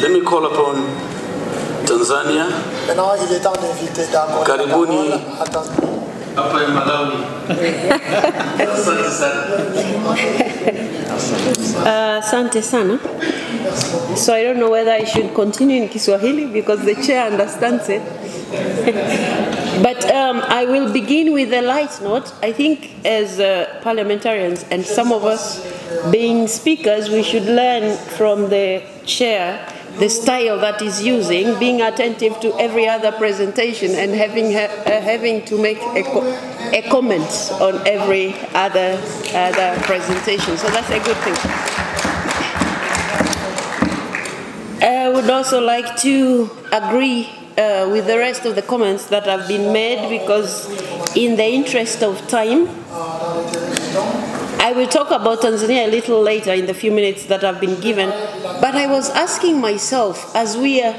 Let me call upon Tanzania. Maintenant, il est temps d'inviter d'abord Karibuni à Tanzanie. hapa Malawi. Asante sana. Asante sana. So I don't know whether I should continue in Kiswahili because the chair understands it. But I will begin with a light note. I think as parliamentarians and some of us being speakers, we should learn from the chair the style that is using, being attentive to every other presentation and having to make a comment on every other presentation. So that's a good thing. I would also like to agree with the rest of the comments that have been made, because in the interest of time, I will talk about Tanzania a little later in the few minutes that have been given. But I was asking myself, as we are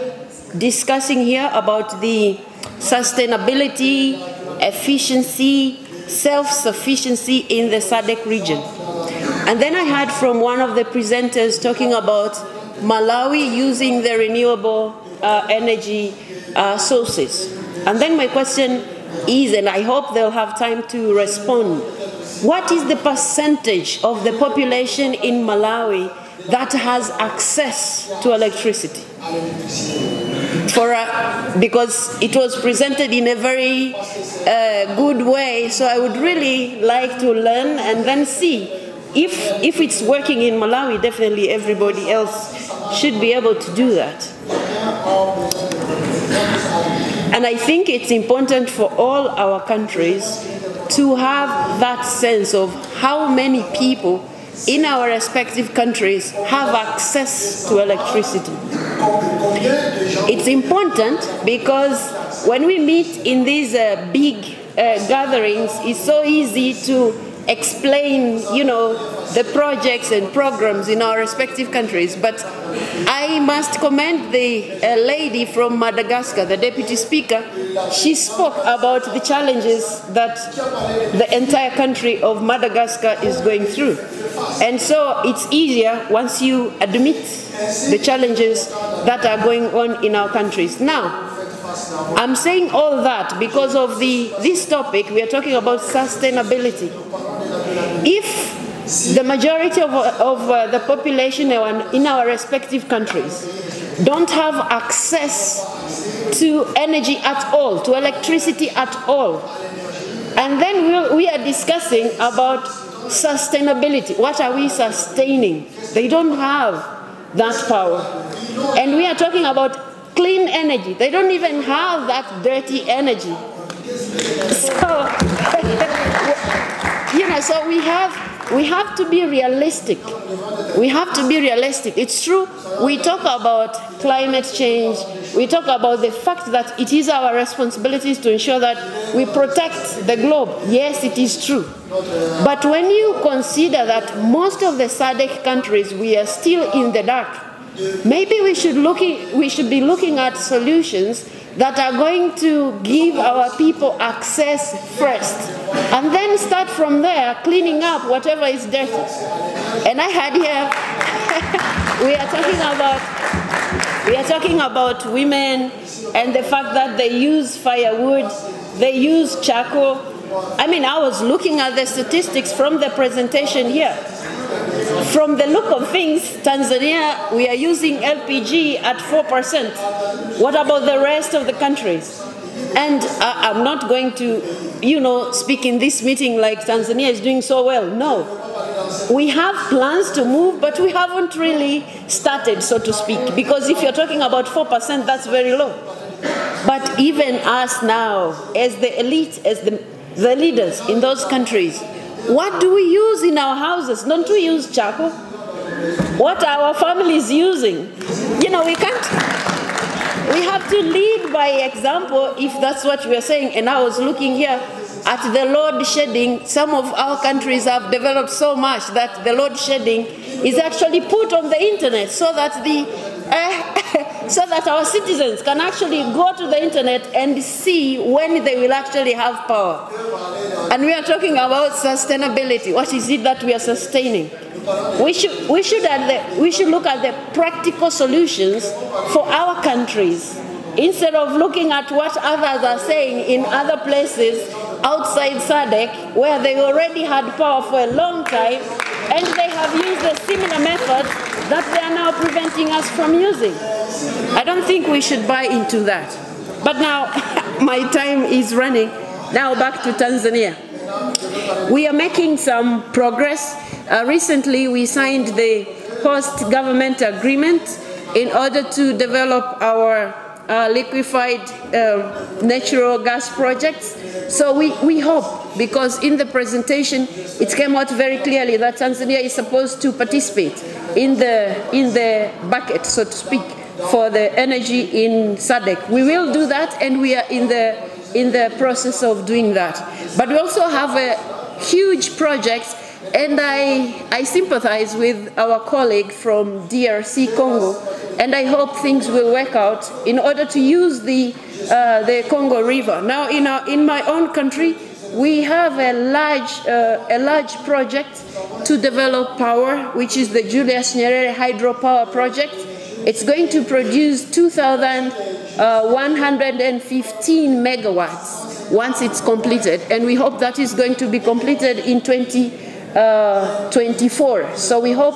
discussing here about the sustainability, efficiency, self-sufficiency in the SADC region. And then I heard from one of the presenters talking about Malawi using the renewable energy sources. And then my question is, and I hope they'll have time to respond, what is the percentage of the population in Malawi that has access to electricity? Because it was presented in a very good way, so I would really like to learn and then see if it's working in Malawi. Definitely everybody else should be able to do that. And I think it's important for all our countries to have that sense of how many people in our respective countries have access to electricity. It's important because when we meet in these big gatherings, it's so easy to explain, the projects and programs in our respective countries. But I must commend the lady from Madagascar, the Deputy Speaker. She spoke about the challenges that the entire country of Madagascar is going through. And so it's easier once you admit the challenges that are going on in our countries. Now, I'm saying all that because of this topic. We are talking about sustainability. If the majority of the population in our respective countries don't have access to energy at all, to electricity at all, and then we are discussing about sustainability. What are we sustaining? They don't have that power. And we are talking about clean energy. They don't even have that dirty energy. So, so we have to be realistic. We have to be realistic. It's true, we talk about climate change. We talk about the fact that it is our responsibilities to ensure that we protect the globe. Yes, it is true. But when you consider that most of the SADC countries, we are still in the dark, maybe we should be looking at solutions that are going to give our people access first, and then start from there cleaning up whatever is dirty. And I had here, we are talking about women and the fact that they use firewood, they use charcoal. I mean, I was looking at the statistics from the presentation here. From the look of things, Tanzania, we are using LPG at 4%. What about the rest of the countries? And I'm not going to, speak in this meeting like Tanzania is doing so well. No. We have plans to move, but we haven't really started, so to speak. Because if you're talking about 4%, that's very low. But even us now, as the elite, as the leaders in those countries, what do we use in our houses? Don't we use charcoal? What are our families using? We can't. We have to lead by example if that's what we are saying. And I was looking here at the load shedding. Some of our countries have developed so much that the load shedding is actually put on the internet so that our citizens can actually go to the internet and see when they will actually have power. And we are talking about sustainability. What is it that we are sustaining? we should look at the practical solutions for our countries instead of looking at what others are saying in other places outside SADC, where they already had power for a long time and they have used a similar methods that they are now preventing us from using. I don't think we should buy into that. But now my time is running. Now back to Tanzania. We are making some progress. Recently we signed the host government agreement in order to develop our liquefied natural gas projects. So we hope, because in the presentation it came out very clearly that Tanzania is supposed to participate in the bucket, so to speak, for the energy in SADC. We will do that, and we are in the process of doing that. But we also have a huge project, and I sympathize with our colleague from DRC Congo, and I hope things will work out in order to use the Congo River. Now, in my own country, we have a large project to develop power, which is the Julius Nyerere hydropower project. It's going to produce 2,115 megawatts once it's completed, and we hope that is going to be completed in 2024. So we hope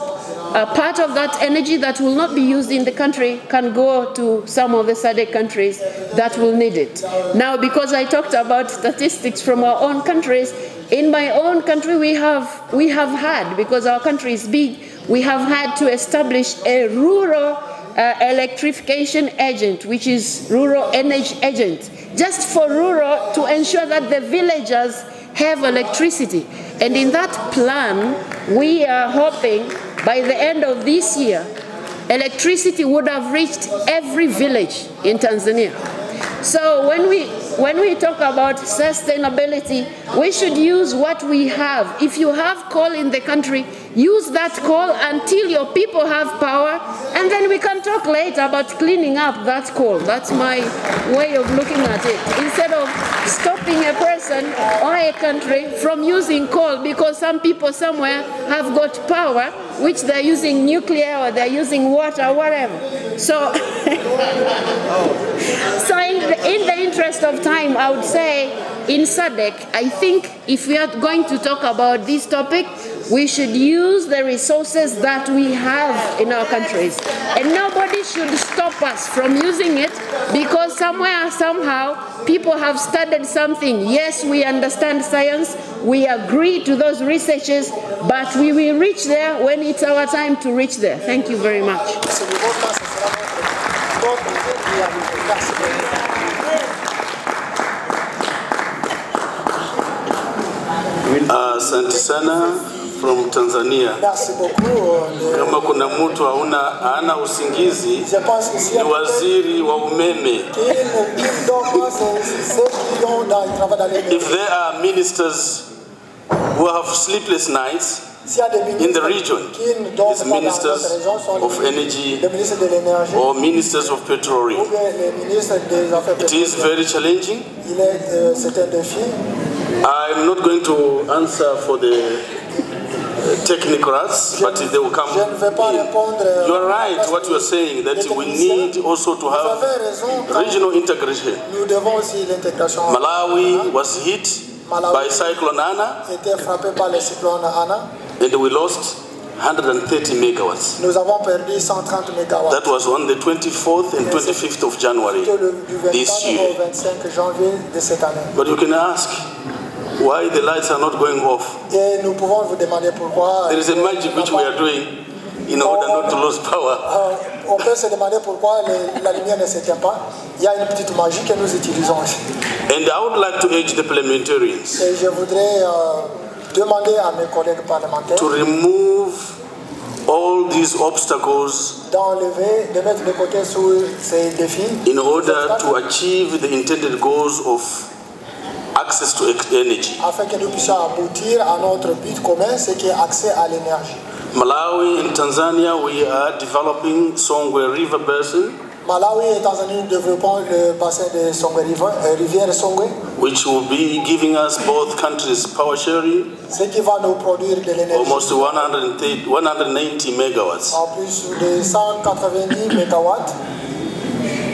part of that energy that will not be used in the country can go to some of the SADC countries that will need it. Now, because I talked about statistics from our own countries, in my own country we have had, because our country is big, we have had to establish a rural electrification agent, which is rural energy agent, just for rural, to ensure that the villagers have electricity. And in that plan, we are hoping by the end of this year, electricity would have reached every village in Tanzania. So when we talk about sustainability, we should use what we have. If you have coal in the country, use that coal until your people have power, and then we can talk later about cleaning up that coal. That's my way of looking at it. Instead of stopping a person or a country from using coal because some people somewhere have got power, which they're using nuclear or they're using water, whatever. So, in the interest of time, I would say in SADC, I think if we are going to talk about this topic, we should use the resources that we have in our countries. And nobody should stop us from using it because somewhere, somehow, people have studied something. Yes, we understand science, we agree to those researches, but we will reach there when it's our time to reach there. Thank you very much. Asante sana from Tanzania. Kama kuna mtu haana usingizi, ni waziri wa umeme. If there are ministers who have sleepless nights in the region, these ministers of energy or ministers of petroleum, it is very challenging. I'm not going to answer for the technocrats, but they will come in. You are right what you are saying, that we need also to have regional integration. Malawi was hit by Cyclone Ana, and we lost 130 megawatts. That was on the 24th and 25th of January this year. But you can ask, why the lights are not going off? There is a magic which we are doing in order not to lose power. On peut se demander pourquoi la lumière ne s'éteint pas. Il y a une petite magie que nous utilisons. And I would like to urge the parliamentarians Et je voudrais demander à mes collègues parlementaires to remove all these obstacles d'enlever, de mettre de côté sous ces défis in order to achieve the intended goals of access to energy. afin que nous puissions aboutir à notre but commun, ce qui est accès à l'énergie. Malawi and Tanzania, we are developing Songwe River Basin Malawi et Tanzanie développons le bassin de Songwe rivière Songwe. Which will be giving us both countries power sharing. Ce qui va nous produire de l'énergie. Almost 190 megawatts. En plus de 190 mégawatts.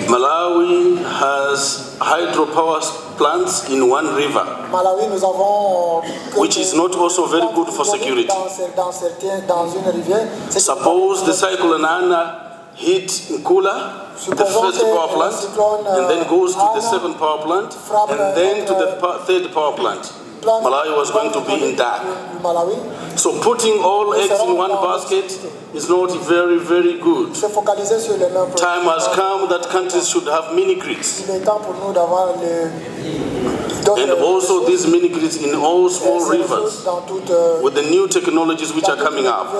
Malawi has hydropower plants in one river, Malawi, nous avons which is not also very good for security. Dans une rivière. Suppose the cyclone Anna hit Nkula, the first power plant, and then goes to the second power plant, and then to the third power plant. Malawi was going to be in that. So putting all eggs in one basket is not very, very good. Time has come that countries should have mini-grids. And also these mini-grids in all small rivers with the new technologies which are coming up.